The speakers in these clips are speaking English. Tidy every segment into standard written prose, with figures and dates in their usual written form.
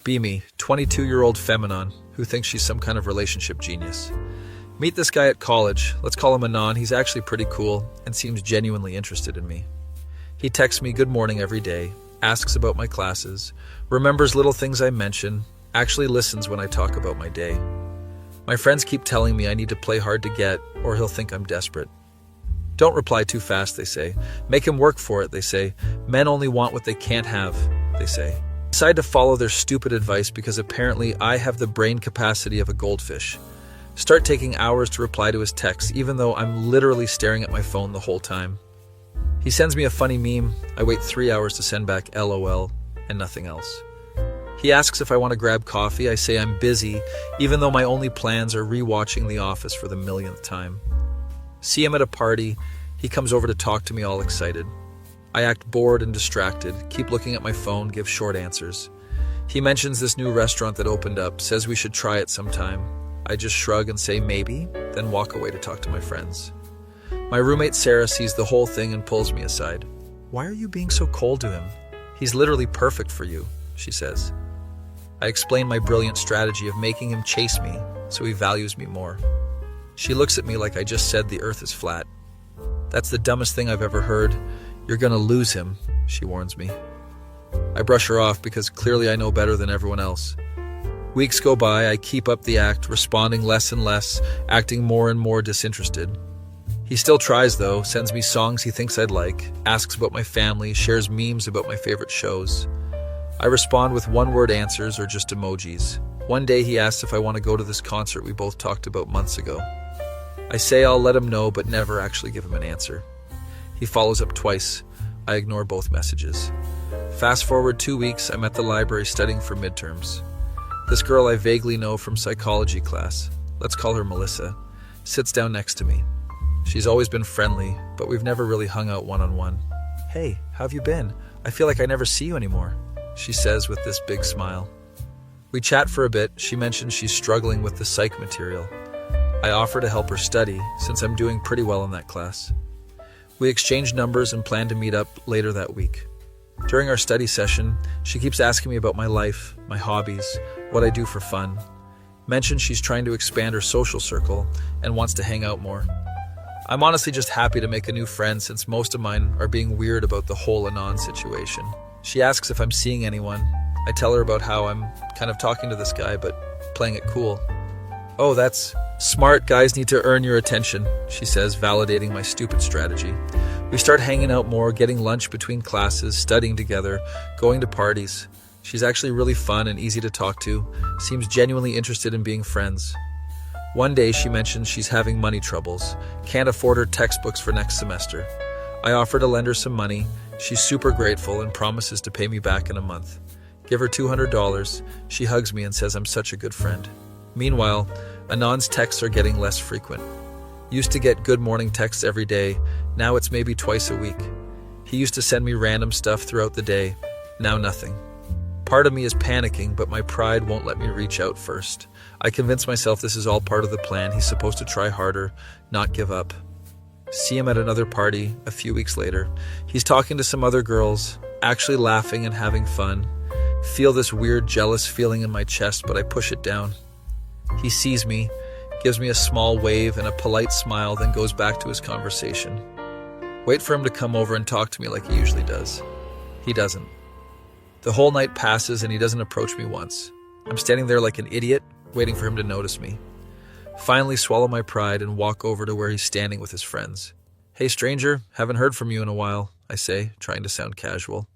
Be me, 22-year-old Feminon, who thinks she's some kind of relationship genius. Meet this guy at college. Let's call him Anon. He's actually pretty cool and seems genuinely interested in me. He texts me good morning every day, asks about my classes, remembers little things I mention, actually listens when I talk about my day. My friends keep telling me I need to play hard to get, or he'll think I'm desperate. Don't reply too fast, they say. Make him work for it, they say. Men only want what they can't have, they say. I decide to follow their stupid advice because apparently I have the brain capacity of a goldfish. Start taking hours to reply to his texts, even though I'm literally staring at my phone the whole time. He sends me a funny meme. I wait 3 hours to send back LOL and nothing else. He asks if I want to grab coffee. I say I'm busy, even though my only plans are rewatching The Office for the millionth time. See him at a party. He comes over to talk to me all excited. I act bored and distracted, keep looking at my phone, give short answers. He mentions this new restaurant that opened up, says we should try it sometime. I just shrug and say maybe, then walk away to talk to my friends. My roommate Sarah sees the whole thing and pulls me aside. "Why are you being so cold to him? He's literally perfect for you," she says. I explain my brilliant strategy of making him chase me so he values me more. She looks at me like I just said the earth is flat. "That's the dumbest thing I've ever heard. You're gonna lose him," she warns me. I brush her off because clearly I know better than everyone else. Weeks go by, I keep up the act, responding less and less, acting more and more disinterested. He still tries though, sends me songs he thinks I'd like, asks about my family, shares memes about my favorite shows. I respond with one-word answers or just emojis. One day he asks if I want to go to this concert we both talked about months ago. I say I'll let him know but never actually give him an answer. He follows up twice. I ignore both messages. Fast forward 2 weeks, I'm at the library studying for midterms. This girl I vaguely know from psychology class, let's call her Melissa, sits down next to me. She's always been friendly, but we've never really hung out one-on-one. "Hey, how have you been? I feel like I never see you anymore," she says with this big smile. We chat for a bit. She mentions she's struggling with the psych material. I offer to help her study, since I'm doing pretty well in that class. We exchange numbers and plan to meet up later that week. During our study session, she keeps asking me about my life, my hobbies, what I do for fun. Mentions she's trying to expand her social circle and wants to hang out more. I'm honestly just happy to make a new friend since most of mine are being weird about the whole Anon situation. She asks if I'm seeing anyone. I tell her about how I'm kind of talking to this guy, but playing it cool. "Oh, that's smart. Guys need to earn your attention," she says, validating my stupid strategy. We start hanging out more, getting lunch between classes, studying together, going to parties. She's actually really fun and easy to talk to, seems genuinely interested in being friends. One day she mentions she's having money troubles, can't afford her textbooks for next semester. I offer to lend her some money. She's super grateful and promises to pay me back in a month. Give her $200. She hugs me and says I'm such a good friend. Meanwhile, Anon's texts are getting less frequent. Used to get good morning texts every day, now it's maybe twice a week. He used to send me random stuff throughout the day, now nothing. Part of me is panicking, but my pride won't let me reach out first. I convince myself this is all part of the plan. He's supposed to try harder, not give up. See him at another party a few weeks later. He's talking to some other girls, actually laughing and having fun. Feel this weird jealous feeling in my chest, but I push it down. He sees me, gives me a small wave and a polite smile, then goes back to his conversation. Wait for him to come over and talk to me like he usually does. He doesn't. The whole night passes and he doesn't approach me once. I'm standing there like an idiot, waiting for him to notice me. Finally swallow my pride and walk over to where he's standing with his friends. "Hey stranger, haven't heard from you in a while," I say, trying to sound casual.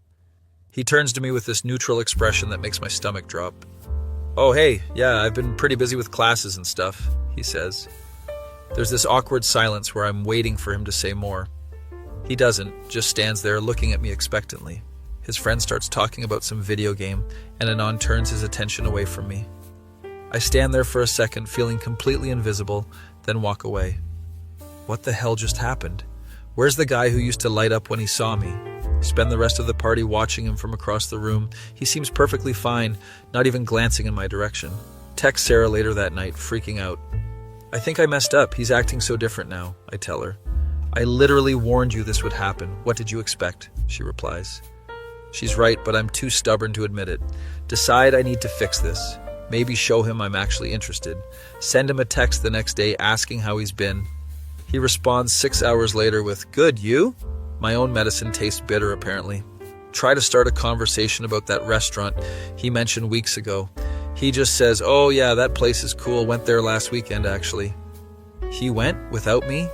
He turns to me with this neutral expression that makes my stomach drop. "Oh hey, yeah, I've been pretty busy with classes and stuff," he says. There's this awkward silence where I'm waiting for him to say more. He doesn't, just stands there looking at me expectantly. His friend starts talking about some video game, and Anon turns his attention away from me. I stand there for a second, feeling completely invisible, then walk away. What the hell just happened? Where's the guy who used to light up when he saw me? Spend the rest of the party watching him from across the room. He seems perfectly fine, not even glancing in my direction. Text Sarah later that night, freaking out. "I think I messed up. He's acting so different now," I tell her. "I literally warned you this would happen. What did you expect?" she replies. She's right, but I'm too stubborn to admit it. Decide I need to fix this. Maybe show him I'm actually interested. Send him a text the next day asking how he's been. He responds 6 hours later with, "Good, you?" My own medicine tastes bitter, apparently. Try to start a conversation about that restaurant he mentioned weeks ago. He just says, "Oh yeah, that place is cool. Went there last weekend, actually." He went without me?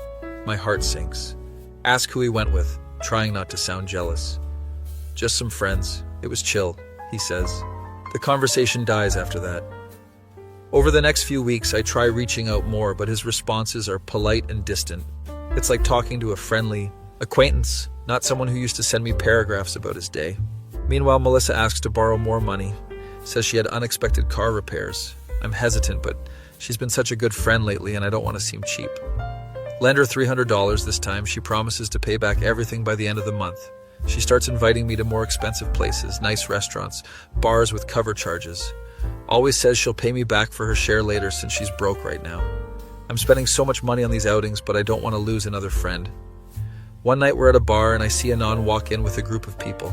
My heart sinks. Ask who he went with, trying not to sound jealous. "Just some friends. It was chill," he says. The conversation dies after that. Over the next few weeks, I try reaching out more, but his responses are polite and distant. It's like talking to a friendly acquaintance, not someone who used to send me paragraphs about his day. Meanwhile, Melissa asks to borrow more money, says she had unexpected car repairs. I'm hesitant, but she's been such a good friend lately and I don't want to seem cheap. Lend her $300 this time. She promises to pay back everything by the end of the month. She starts inviting me to more expensive places, nice restaurants, bars with cover charges. Always says she'll pay me back for her share later since she's broke right now. I'm spending so much money on these outings, but I don't want to lose another friend. One night we're at a bar and I see Anand walk in with a group of people.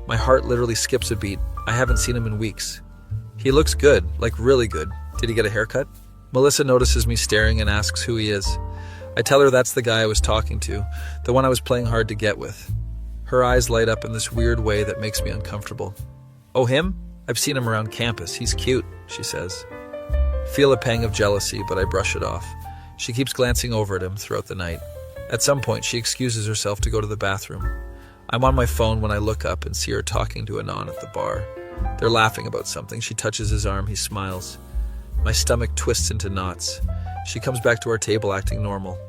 My heart literally skips a beat. I haven't seen him in weeks. He looks good, like really good. Did he get a haircut? Melissa notices me staring and asks who he is. I tell her that's the guy I was talking to, the one I was playing hard to get with. Her eyes light up in this weird way that makes me uncomfortable. "Oh, him? I've seen him around campus. He's cute," she says. Feel a pang of jealousy, but I brush it off. She keeps glancing over at him throughout the night. At some point, she excuses herself to go to the bathroom. I'm on my phone when I look up and see her talking to Anand at the bar. They're laughing about something. She touches his arm. He smiles. My stomach twists into knots. She comes back to our table acting normal.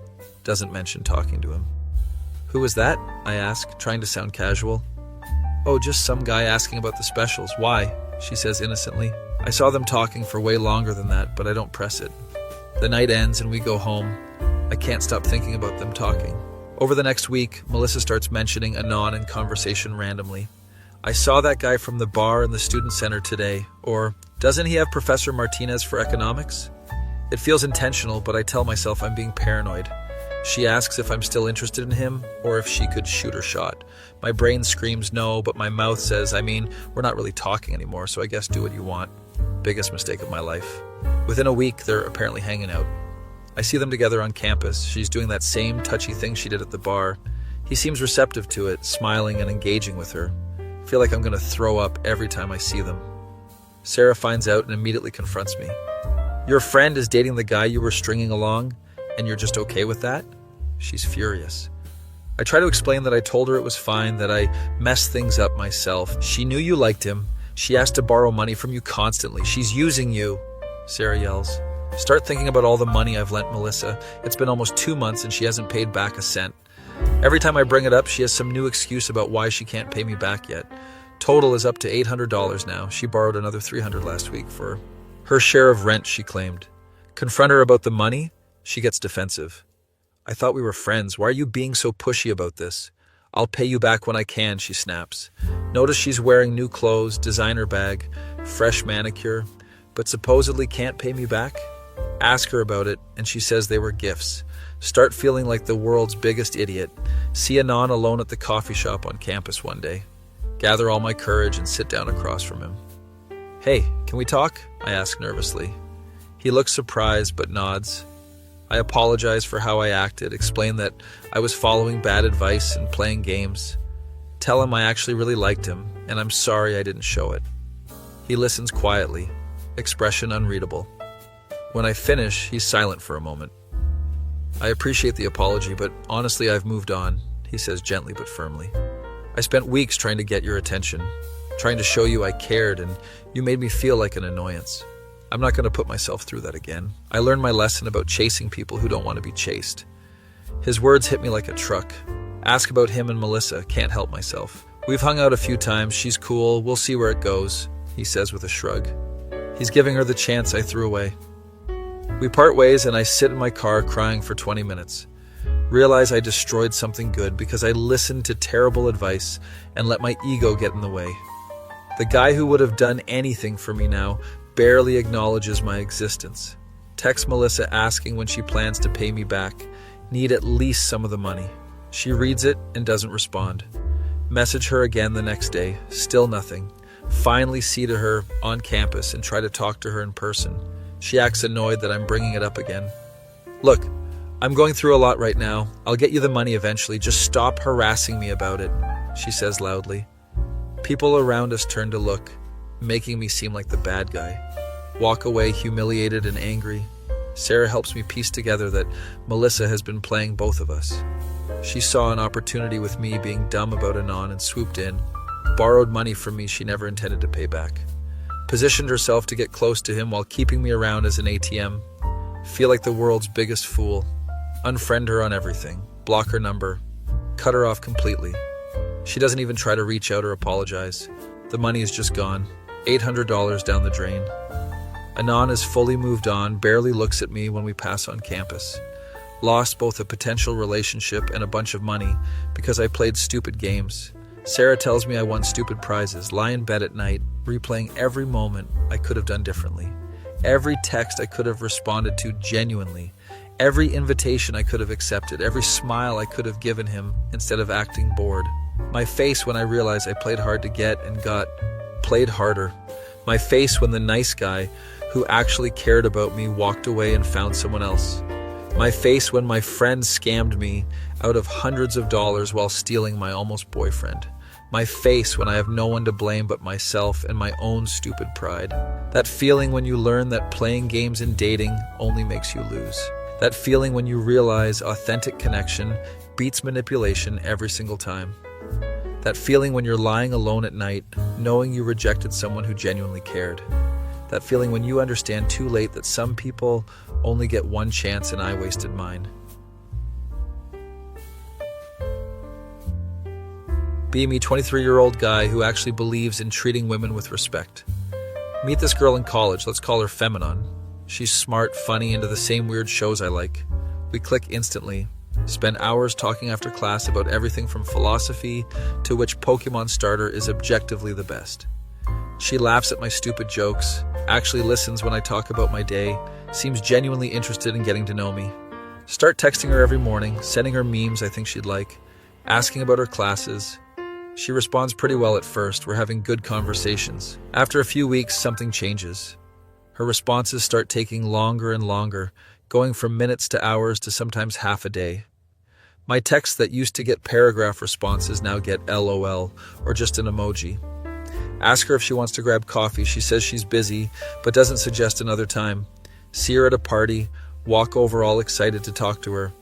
Doesn't mention talking to him. "Who was that?" I ask, trying to sound casual. "Oh, just some guy asking about the specials. Why?" she says innocently. I saw them talking for way longer than that, but I don't press it. The night ends and we go home. I can't stop thinking about them talking. Over the next week, Melissa starts mentioning Anand in conversation randomly. "I saw that guy from the bar in the student center today," or "Doesn't he have Professor Martinez for economics?" It feels intentional, but I tell myself I'm being paranoid. She asks if I'm still interested in him, or if she could shoot her shot. My brain screams no, but my mouth says, we're not really talking anymore, so I guess do what you want. Biggest mistake of my life. Within a week, they're apparently hanging out. I see them together on campus. She's doing that same touchy thing she did at the bar. He seems receptive to it, smiling and engaging with her. I feel like I'm going to throw up every time I see them. Sarah finds out and immediately confronts me. "Your friend is dating the guy you were stringing along, and you're just okay with that?" She's furious. I try to explain that I told her it was fine, that I messed things up myself. "She knew you liked him. She asked to borrow money from you constantly. She's using you," Sarah yells. Start thinking about all the money I've lent Melissa. It's been almost 2 months and she hasn't paid back a cent. Every time I bring it up, she has some new excuse about why she can't pay me back yet. Total is up to $800 now. She borrowed another $300 last week for her share of rent, she claimed. Confront her about the money? She gets defensive. "I thought we were friends. Why are you being so pushy about this?" "I'll pay you back when I can," she snaps. Notice she's wearing new clothes, designer bag, fresh manicure, but supposedly can't pay me back? Ask her about it, and she says they were gifts. Start feeling like the world's biggest idiot. See Anand alone at the coffee shop on campus one day. Gather all my courage and sit down across from him. "Hey, can we talk?" I ask nervously. He looks surprised but nods. I apologize for how I acted, explain that I was following bad advice and playing games. Tell him I actually really liked him, and I'm sorry I didn't show it. He listens quietly, expression unreadable. When I finish, he's silent for a moment. "I appreciate the apology, but honestly I've moved on," he says gently but firmly. "I spent weeks trying to get your attention, trying to show you I cared, and you made me feel like an annoyance. I'm not going to put myself through that again. I learned my lesson about chasing people who don't want to be chased." His words hit me like a truck. Ask about him and Melissa, can't help myself. "We've hung out a few times, she's cool, we'll see where it goes," he says with a shrug. He's giving her the chance I threw away. We part ways and I sit in my car crying for 20 minutes. Realize I destroyed something good because I listened to terrible advice and let my ego get in the way. The guy who would have done anything for me now barely acknowledges my existence. Text Melissa asking when she plans to pay me back. Need at least some of the money. She reads it and doesn't respond. Message her again the next day. Still nothing. Finally see to her on campus and try to talk to her in person. She acts annoyed that I'm bringing it up again. Look, I'm going through a lot right now. I'll get you the money eventually. Just stop harassing me about it, she says loudly. People around us turn to look, making me seem like the bad guy. Walk away humiliated and angry. Sarah helps me piece together that Melissa has been playing both of us. She saw an opportunity with me being dumb about Anon and swooped in, borrowed money from me she never intended to pay back, positioned herself to get close to him while keeping me around as an ATM, feel like the world's biggest fool, unfriend her on everything, block her number, cut her off completely. She doesn't even try to reach out or apologize. The money is just gone, $800 down the drain. Anon has fully moved on, barely looks at me when we pass on campus. Lost both a potential relationship and a bunch of money because I played stupid games. Sarah tells me I won stupid prizes, lie in bed at night, replaying every moment I could have done differently. Every text I could have responded to genuinely. Every invitation I could have accepted. Every smile I could have given him instead of acting bored. My face when I realized I played hard to get and got played harder. My face when the nice guy who actually cared about me walked away and found someone else. My face when my friend scammed me out of hundreds of dollars while stealing my almost boyfriend. My face when I have no one to blame but myself and my own stupid pride. That feeling when you learn that playing games and dating only makes you lose. That feeling when you realize authentic connection beats manipulation every single time. That feeling when you're lying alone at night, knowing you rejected someone who genuinely cared. That feeling when you understand too late that some people only get one chance and I wasted mine. Be me, 23-year-old guy who actually believes in treating women with respect. Meet this girl in college, let's call her Phenomenon. She's smart, funny, into the same weird shows I like. We click instantly. Spend hours talking after class about everything from philosophy to which Pokemon starter is objectively the best. She laughs at my stupid jokes, actually listens when I talk about my day, seems genuinely interested in getting to know me. Start texting her every morning, sending her memes I think she'd like, asking about her classes. She responds pretty well at first. We're having good conversations. After a few weeks, something changes. Her responses start taking longer and longer, going from minutes to hours to sometimes half a day. My texts that used to get paragraph responses now get LOL or just an emoji. Ask her if she wants to grab coffee. She says she's busy, but doesn't suggest another time. See her at a party, walk over all excited to talk to her.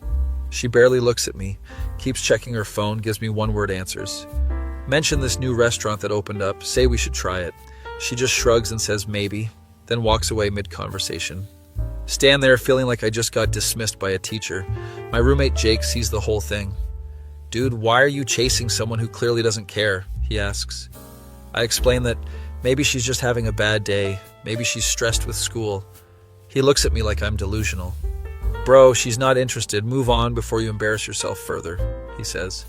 She barely looks at me, keeps checking her phone, gives me one-word answers. Mention this new restaurant that opened up, say we should try it. She just shrugs and says maybe, then walks away mid-conversation. Stand there feeling like I just got dismissed by a teacher. My roommate Jake sees the whole thing. Dude, why are you chasing someone who clearly doesn't care? He asks. I explain that maybe she's just having a bad day, maybe she's stressed with school. He looks at me like I'm delusional. Bro, she's not interested, move on before you embarrass yourself further, he says.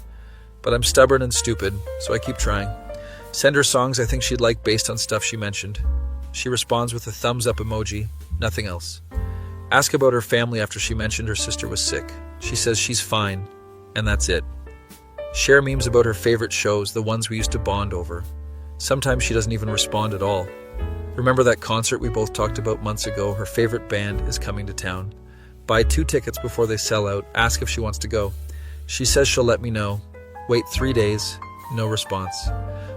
But I'm stubborn and stupid, so I keep trying. Send her songs I think she'd like based on stuff she mentioned. She responds with a thumbs up emoji, nothing else. Ask about her family after she mentioned her sister was sick. She says she's fine, and that's it. Share memes about her favorite shows, the ones we used to bond over. Sometimes she doesn't even respond at all. Remember that concert we both talked about months ago? Her favorite band is coming to town. Buy 2 tickets before they sell out. Ask if she wants to go. She says she'll let me know. Wait 3 days. No response.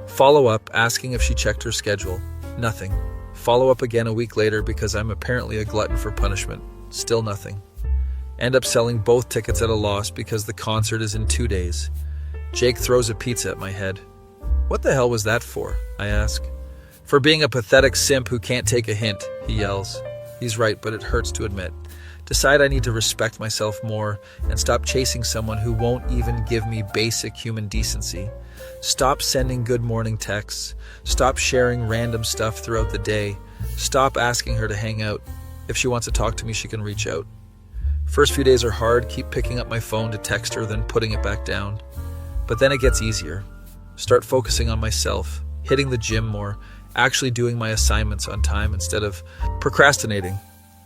Follow up, asking if she checked her schedule. Nothing. Follow up again a week later because I'm apparently a glutton for punishment. Still nothing. End up selling both tickets at a loss because the concert is in 2 days. Jake throws a pizza at my head. What the hell was that for? I ask. For being a pathetic simp who can't take a hint, he yells. He's right, but it hurts to admit. Decide I need to respect myself more and stop chasing someone who won't even give me basic human decency. Stop sending good morning texts. Stop sharing random stuff throughout the day. Stop asking her to hang out. If she wants to talk to me, she can reach out. First few days are hard, keep picking up my phone to text her, then putting it back down. But then it gets easier. Start focusing on myself, hitting the gym more, actually doing my assignments on time instead of procrastinating.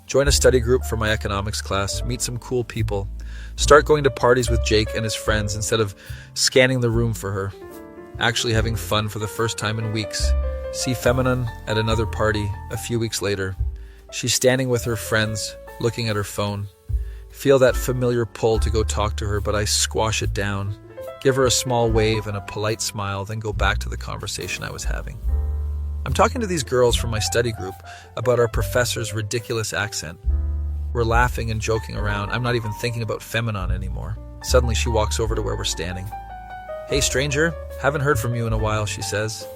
Join a study group for my economics class, meet some cool people. Start going to parties with Jake and his friends instead of scanning the room for her. Actually having fun for the first time in weeks. See Feminine at another party a few weeks later. She's standing with her friends, looking at her phone. Feel that familiar pull to go talk to her, but I squash it down, give her a small wave and a polite smile, then go back to the conversation I was having. I'm talking to these girls from my study group about our professor's ridiculous accent. We're laughing and joking around. I'm not even thinking about Feminine anymore. Suddenly she walks over to where we're standing. "Hey stranger, haven't heard from you in a while," she says.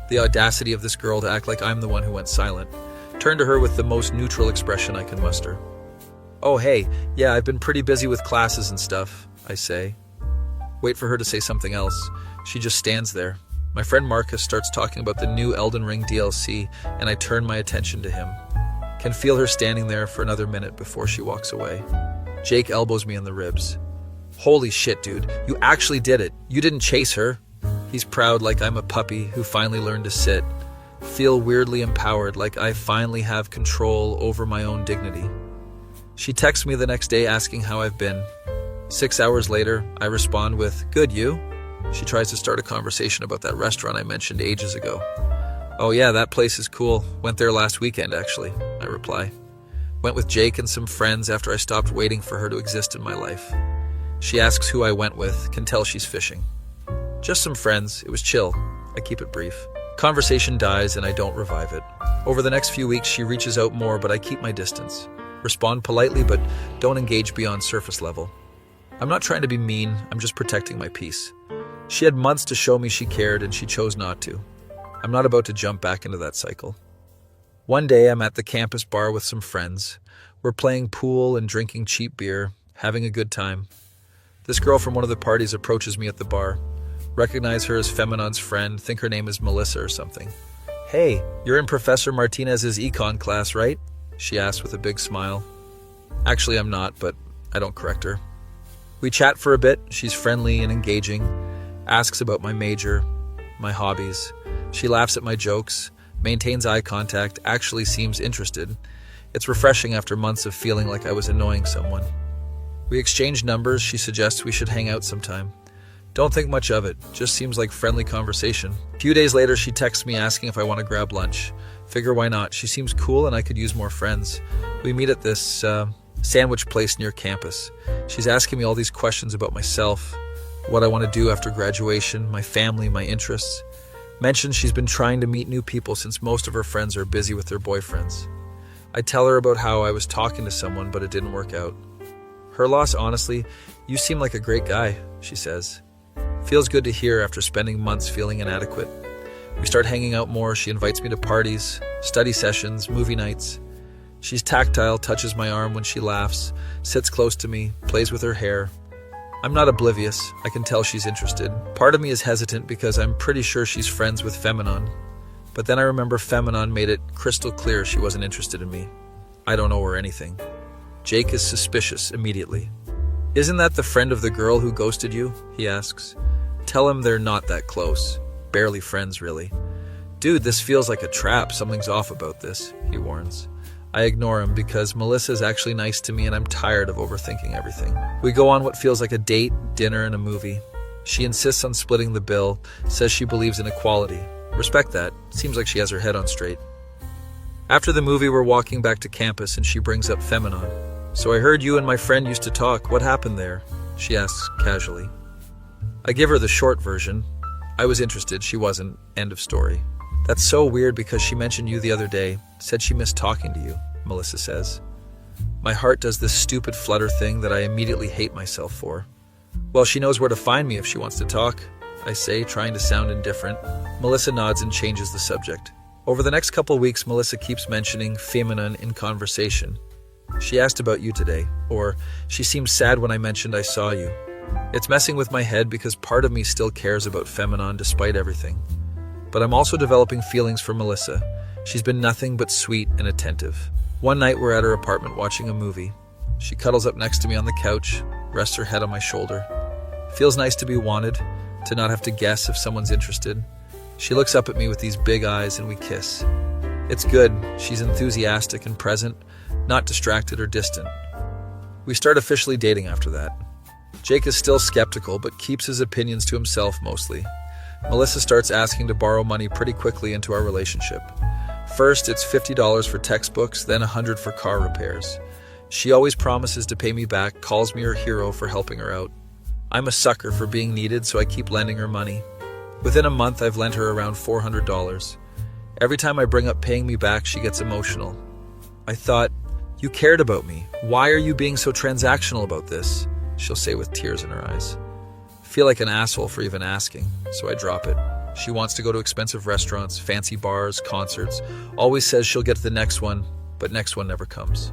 The audacity of this girl to act like I'm the one who went silent. Turn to her with the most neutral expression I can muster. "Oh hey, yeah, I've been pretty busy with classes and stuff," I say. Wait for her to say something else. She just stands there. My friend Marcus starts talking about the new Elden Ring DLC, and I turn my attention to him. Can feel her standing there for another minute before she walks away. Jake elbows me in the ribs. "Holy shit, dude, you actually did it. You didn't chase her." He's proud like I'm a puppy who finally learned to sit. Feel weirdly empowered like I finally have control over my own dignity. She texts me the next day asking how I've been. 6 hours later, I respond with, "Good, you?" She tries to start a conversation about that restaurant I mentioned ages ago. "Oh yeah, that place is cool. Went there last weekend, actually," I reply. "Went with Jake and some friends after I stopped waiting for her to exist in my life." She asks who I went with, can tell she's fishing. "Just some friends. It was chill." I keep it brief. Conversation dies and I don't revive it. Over the next few weeks, she reaches out more, but I keep my distance. Respond politely, but don't engage beyond surface level. I'm not trying to be mean, I'm just protecting my peace. She had months to show me she cared, and she chose not to. I'm not about to jump back into that cycle. One day, I'm at the campus bar with some friends. We're playing pool and drinking cheap beer, having a good time. This girl from one of the parties approaches me at the bar. Recognize her as Feminine's friend, think her name is Melissa or something. "Hey, you're in Professor Martinez's econ class, right?" she asks with a big smile. Actually, I'm not, but I don't correct her. We chat for a bit. She's friendly and engaging, asks about my major, my hobbies. She laughs at my jokes, maintains eye contact, actually seems interested. It's refreshing after months of feeling like I was annoying someone. We exchange numbers. She suggests we should hang out sometime. Don't think much of it, just seems like friendly conversation. A few days later, she texts me asking if I want to grab lunch. Figure why not, she seems cool and I could use more friends. We meet at this sandwich place near campus. She's asking me all these questions about myself, what I want to do after graduation, my family, my interests. Mentions she's been trying to meet new people since most of her friends are busy with their boyfriends. I tell her about how I was talking to someone, but it didn't work out. Her loss, honestly, you seem like a great guy, she says. Feels good to hear after spending months feeling inadequate. We start hanging out more. She invites me to parties, study sessions, movie nights. She's tactile, touches my arm when she laughs, sits close to me, plays with her hair. I'm not oblivious. I can tell she's interested. Part of me is hesitant because I'm pretty sure she's friends with Feminine. But then I remember Feminine made it crystal clear she wasn't interested in me. I don't owe her anything. Jake is suspicious immediately. "Isn't that the friend of the girl who ghosted you?" he asks. Tell him they're not that close. Barely friends, really. "Dude, this feels like a trap. Something's off about this," he warns. I ignore him because Melissa's actually nice to me and I'm tired of overthinking everything. We go on what feels like a date, dinner, and a movie. She insists on splitting the bill, says she believes in equality. Respect that. Seems like she has her head on straight. After the movie, we're walking back to campus and she brings up Feminine. "So I heard you and my friend used to talk. What happened there?" she asks casually. I give her the short version. I was interested, she wasn't. End of story. "That's so weird because she mentioned you the other day, said she missed talking to you," Melissa says. My heart does this stupid flutter thing that I immediately hate myself for. "Well, she knows where to find me if she wants to talk," I say, trying to sound indifferent. Melissa nods and changes the subject. Over the next couple weeks, Melissa keeps mentioning Feminine in conversation. "She asked about you today," or "She seemed sad when I mentioned I saw you." It's messing with my head because part of me still cares about Feminine despite everything. But I'm also developing feelings for Melissa. She's been nothing but sweet and attentive. One night we're at her apartment watching a movie. She cuddles up next to me on the couch, rests her head on my shoulder. Feels nice to be wanted, to not have to guess if someone's interested. She looks up at me with these big eyes and we kiss. It's good. She's enthusiastic and present, not distracted or distant. We start officially dating after that. Jake is still skeptical, but keeps his opinions to himself mostly. Melissa starts asking to borrow money pretty quickly into our relationship. First, it's $50 for textbooks, then $100 for car repairs. She always promises to pay me back, calls me her hero for helping her out. I'm a sucker for being needed, so I keep lending her money. Within a month, I've lent her around $400. Every time I bring up paying me back, she gets emotional. I thought, you cared about me. Why are you being so transactional about this? She'll say with tears in her eyes. Feel like an asshole for even asking, so I drop it. She wants to go to expensive restaurants, fancy bars, concerts, always says she'll get to the next one, but next one never comes.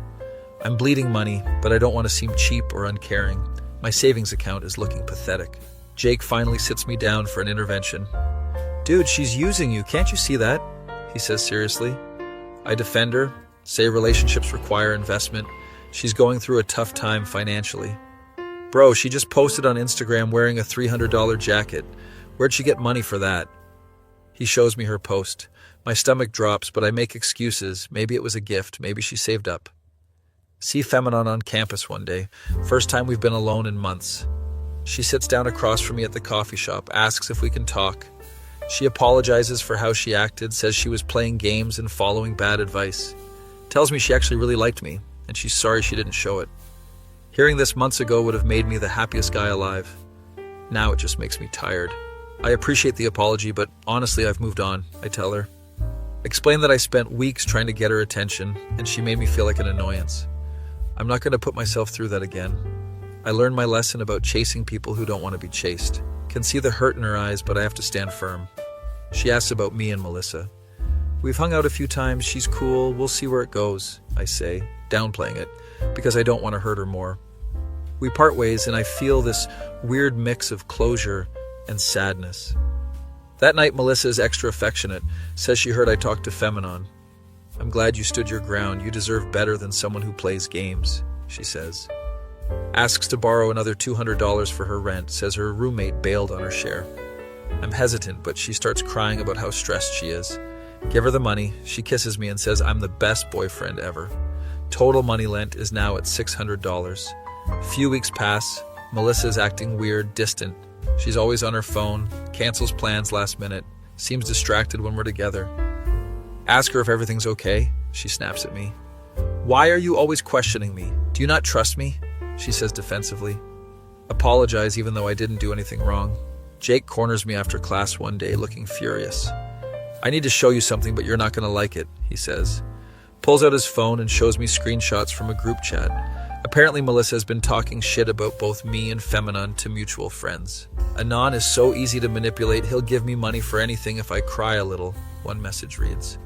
I'm bleeding money, but I don't want to seem cheap or uncaring. My savings account is looking pathetic. Jake finally sits me down for an intervention. Dude, she's using you, can't you see that? He says seriously. I defend her, say relationships require investment. She's going through a tough time financially. Bro, she just posted on Instagram wearing a $300 jacket. Where'd she get money for that? He shows me her post. My stomach drops, but I make excuses. Maybe it was a gift. Maybe she saved up. See Feminine on campus one day. First time we've been alone in months. She sits down across from me at the coffee shop, asks if we can talk. She apologizes for how she acted, says she was playing games and following bad advice. Tells me she actually really liked me, and she's sorry she didn't show it. Hearing this months ago would have made me the happiest guy alive. Now it just makes me tired. I appreciate the apology, but honestly, I've moved on, I tell her. Explain that I spent weeks trying to get her attention, and she made me feel like an annoyance. I'm not going to put myself through that again. I learned my lesson about chasing people who don't want to be chased. Can see the hurt in her eyes, but I have to stand firm. She asks about me and Melissa. We've hung out a few times, she's cool, we'll see where it goes, I say, downplaying it, because I don't want to hurt her more. We part ways, and I feel this weird mix of closure and sadness. That night, Melissa is extra affectionate, says she heard I talked to Feminine. I'm glad you stood your ground. You deserve better than someone who plays games, she says. Asks to borrow another $200 for her rent, says her roommate bailed on her share. I'm hesitant, but she starts crying about how stressed she is. Give her the money. She kisses me and says I'm the best boyfriend ever. Total money lent is now at $600. Few weeks pass. Melissa is acting weird, distant. She's always on her phone, cancels plans last minute, seems distracted when we're together. Ask her if everything's okay. She snaps at me. Why are you always questioning me? Do you not trust me? She says defensively. Apologize even though I didn't do anything wrong. Jake corners me after class one day, looking furious. I need to show you something, but you're not going to like it, he says. Pulls out his phone and shows me screenshots from a group chat. Apparently Melissa has been talking shit about both me and Feminine to mutual friends. Anon is so easy to manipulate, he'll give me money for anything if I cry a little, one message reads.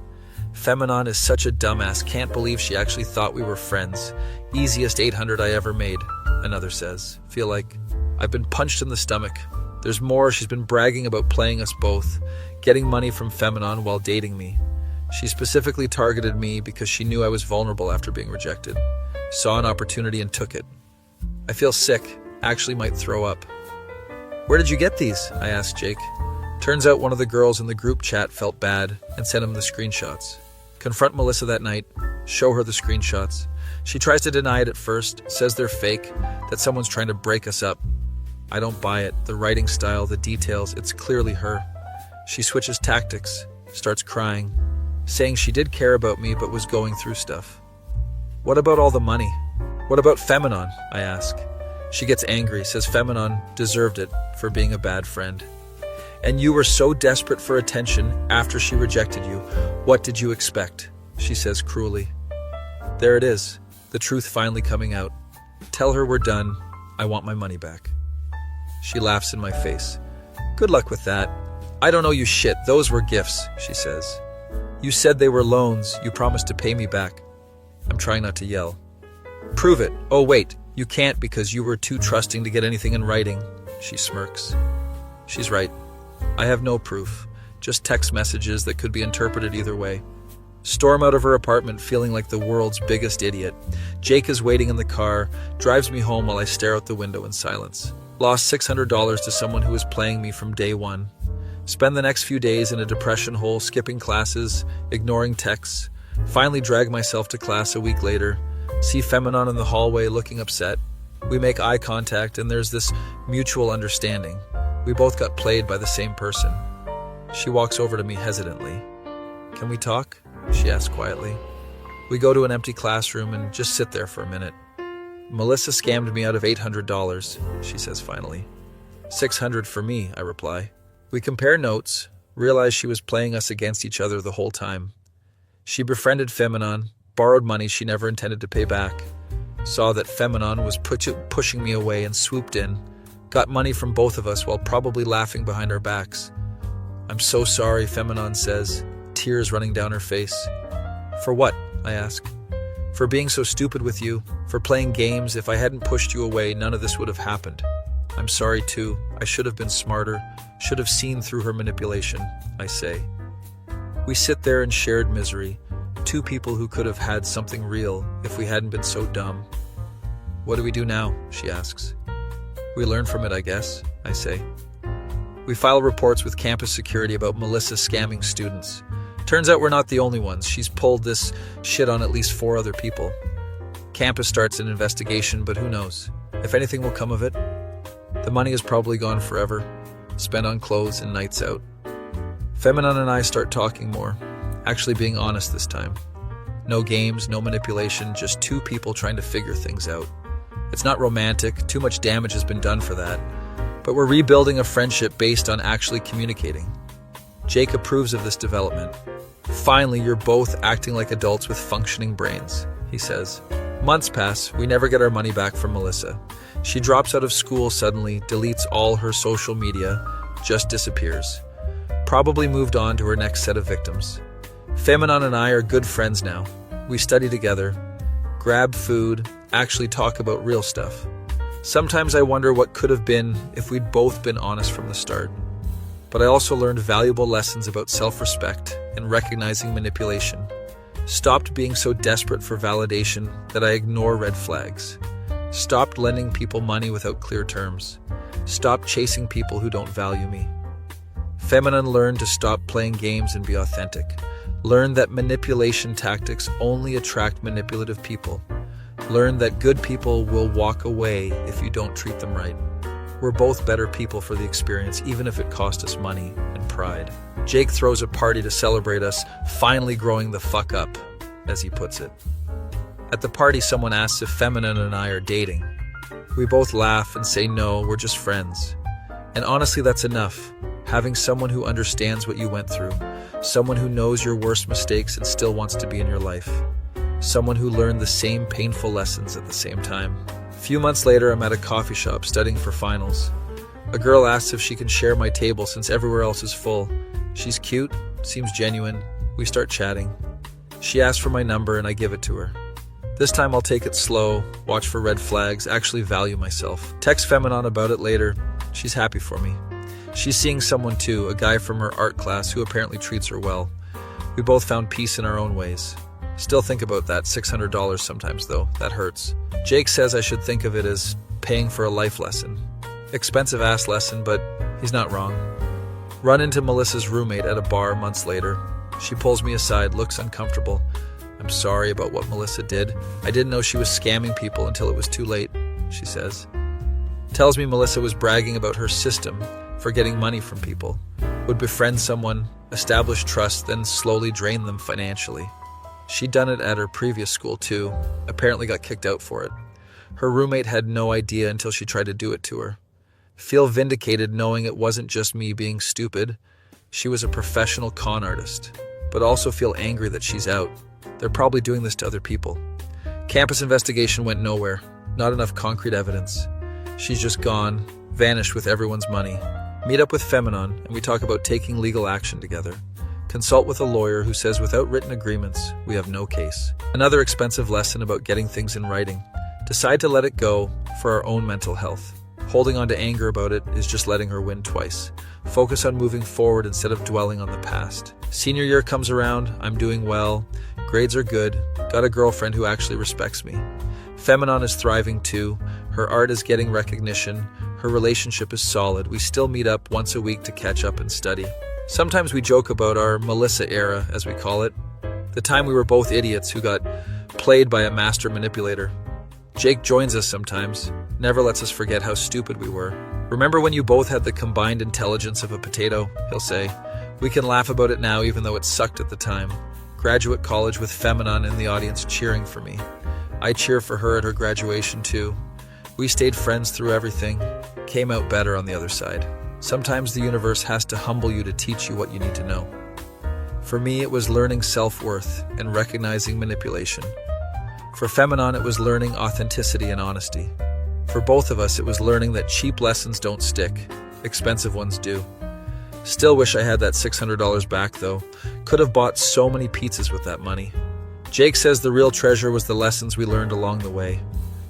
Feminine is such a dumbass, can't believe she actually thought we were friends. Easiest 800 I ever made, another says. Feel like I've been punched in the stomach. There's more, she's been bragging about playing us both, getting money from Feminine while dating me. She specifically targeted me because she knew I was vulnerable after being rejected. Saw an opportunity and took it. I feel sick, actually might throw up. Where did you get these? I asked Jake. Turns out one of the girls in the group chat felt bad and sent him the screenshots. Confront Melissa that night, show her the screenshots. She tries to deny it at first, says they're fake, that someone's trying to break us up. I don't buy it. The writing style, the details, it's clearly her. She switches tactics, starts crying, saying she did care about me but was going through stuff. What about all the money? What about Feminine? I ask. She gets angry, says Feminine deserved it for being a bad friend. And you were so desperate for attention after she rejected you. What did you expect? She says cruelly. There it is, the truth finally coming out. Tell her we're done. I want my money back. She laughs in my face. Good luck with that. I don't owe you shit. Those were gifts, she says. You said they were loans. You promised to pay me back. I'm trying not to yell. Prove it. Oh, wait. You can't because you were too trusting to get anything in writing. She smirks. She's right. I have no proof. Just text messages that could be interpreted either way. Storm out of her apartment feeling like the world's biggest idiot. Jake is waiting in the car, drives me home while I stare out the window in silence. Lost $600 to someone who was playing me from day one. Spend the next few days in a depression hole, skipping classes, ignoring texts. Finally drag myself to class a week later. See Feminine in the hallway looking upset. We make eye contact and there's this mutual understanding. We both got played by the same person. She walks over to me hesitantly. "Can we talk?" she asks quietly. We go to an empty classroom and just sit there for a minute. "Melissa scammed me out of $800, she says finally. $600 for me, I reply. We compare notes, realize she was playing us against each other the whole time. She befriended Feminon, borrowed money she never intended to pay back, saw that Feminon was pushing me away and swooped in, got money from both of us while probably laughing behind our backs. "I'm so sorry," Feminon says, tears running down her face. "For what?" I ask. "For being so stupid with you, for playing games. If I hadn't pushed you away, none of this would have happened. I'm sorry too. I should have been smarter, should have seen through her manipulation," I say. We sit there in shared misery, two people who could have had something real if we hadn't been so dumb. "What do we do now?" she asks. "We learn from it, I guess," I say. We file reports with campus security about Melissa scamming students. Turns out we're not the only ones. She's pulled this shit on at least 4 other people. Campus starts an investigation, but who knows? If anything will come of it. The money is probably gone forever, spent on clothes and nights out. Feminon and I start talking more, actually being honest this time. No games, no manipulation, just two people trying to figure things out. It's not romantic, too much damage has been done for that, but we're rebuilding a friendship based on actually communicating. Jake approves of this development. "Finally, you're both acting like adults with functioning brains," he says. Months pass, we never get our money back from Melissa. She drops out of school suddenly, deletes all her social media, just disappears. Probably moved on to her next set of victims. Feminon and I are good friends now. We study together, grab food, actually talk about real stuff. Sometimes I wonder what could have been if we'd both been honest from the start. But I also learned valuable lessons about self-respect and recognizing manipulation. Stopped being so desperate for validation that I ignore red flags. Stopped lending people money without clear terms. Stopped chasing people who don't value me. Feminon learned to stop playing games and be authentic. Learned that manipulation tactics only attract manipulative people. Learned that good people will walk away if you don't treat them right. We're both better people for the experience, even if it cost us money and pride. Jake throws a party to celebrate us finally growing the fuck up, as he puts it. At the party, someone asks if Feminon and I are dating. We both laugh and say no, we're just friends. And honestly, that's enough. Having someone who understands what you went through. Someone who knows your worst mistakes and still wants to be in your life. Someone who learned the same painful lessons at the same time. A few months later, I'm at a coffee shop studying for finals. A girl asks if she can share my table since everywhere else is full. She's cute, seems genuine. We start chatting. She asks for my number and I give it to her. This time I'll take it slow, watch for red flags, actually value myself. Text Feminon about it later. She's happy for me. She's seeing someone too, a guy from her art class who apparently treats her well. We both found peace in our own ways. Still think about that $600 sometimes though, that hurts. Jake says I should think of it as paying for a life lesson. Expensive ass lesson, but he's not wrong. Run into Melissa's roommate at a bar months later. She pulls me aside, looks uncomfortable. "I'm sorry about what Melissa did. I didn't know she was scamming people until it was too late," she says. Tells me Melissa was bragging about her system for getting money from people. Would befriend someone, establish trust, then slowly drain them financially. She'd done it at her previous school too, apparently got kicked out for it. Her roommate had no idea until she tried to do it to her. Feel vindicated knowing it wasn't just me being stupid. She was a professional con artist. But also feel angry that she's out. They're probably doing this to other people. Campus investigation went nowhere. Not enough concrete evidence. She's just gone, vanished with everyone's money. Meet up with Feminon, and we talk about taking legal action together. Consult with a lawyer who says without written agreements, we have no case. Another expensive lesson about getting things in writing. Decide to let it go for our own mental health. Holding on to anger about it is just letting her win twice. Focus on moving forward instead of dwelling on the past. Senior year comes around, I'm doing well, grades are good, got a girlfriend who actually respects me. Feminon is thriving too, her art is getting recognition, her relationship is solid, we still meet up once a week to catch up and study. Sometimes we joke about our Melissa era, as we call it, the time we were both idiots who got played by a master manipulator. Jake joins us sometimes, never lets us forget how stupid we were. "Remember when you both had the combined intelligence of a potato?" he'll say. We can laugh about it now even though it sucked at the time. Graduate college with Feminine in the audience cheering for me. I cheer for her at her graduation too. We stayed friends through everything, came out better on the other side. Sometimes the universe has to humble you to teach you what you need to know. For me, it was learning self-worth and recognizing manipulation. For Feminine, it was learning authenticity and honesty. For both of us, it was learning that cheap lessons don't stick, expensive ones do. Still wish I had that $600 back though. Could have bought so many pizzas with that money. Jake says the real treasure was the lessons we learned along the way.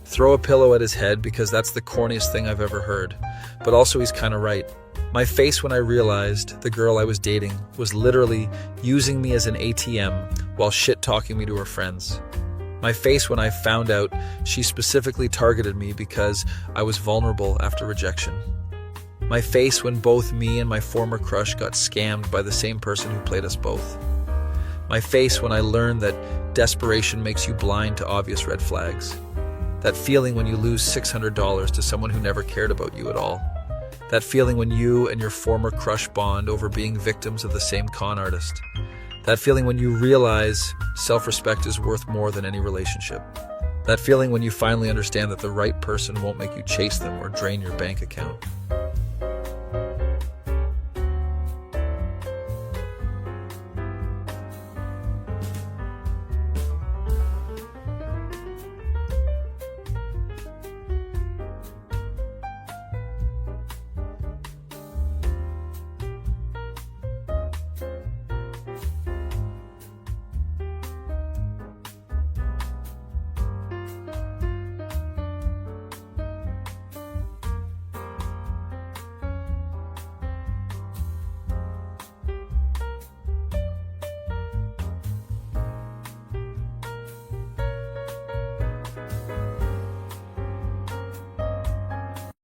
Throw a pillow at his head because that's the corniest thing I've ever heard. But also he's kind of right. My face when I realized the girl I was dating was literally using me as an ATM while shit-talking me to her friends. My face when I found out she specifically targeted me because I was vulnerable after rejection. My face when both me and my former crush got scammed by the same person who played us both. My face when I learned that desperation makes you blind to obvious red flags. That feeling when you lose $600 to someone who never cared about you at all. That feeling when you and your former crush bond over being victims of the same con artist. That feeling when you realize self-respect is worth more than any relationship. That feeling when you finally understand that the right person won't make you chase them or drain your bank account.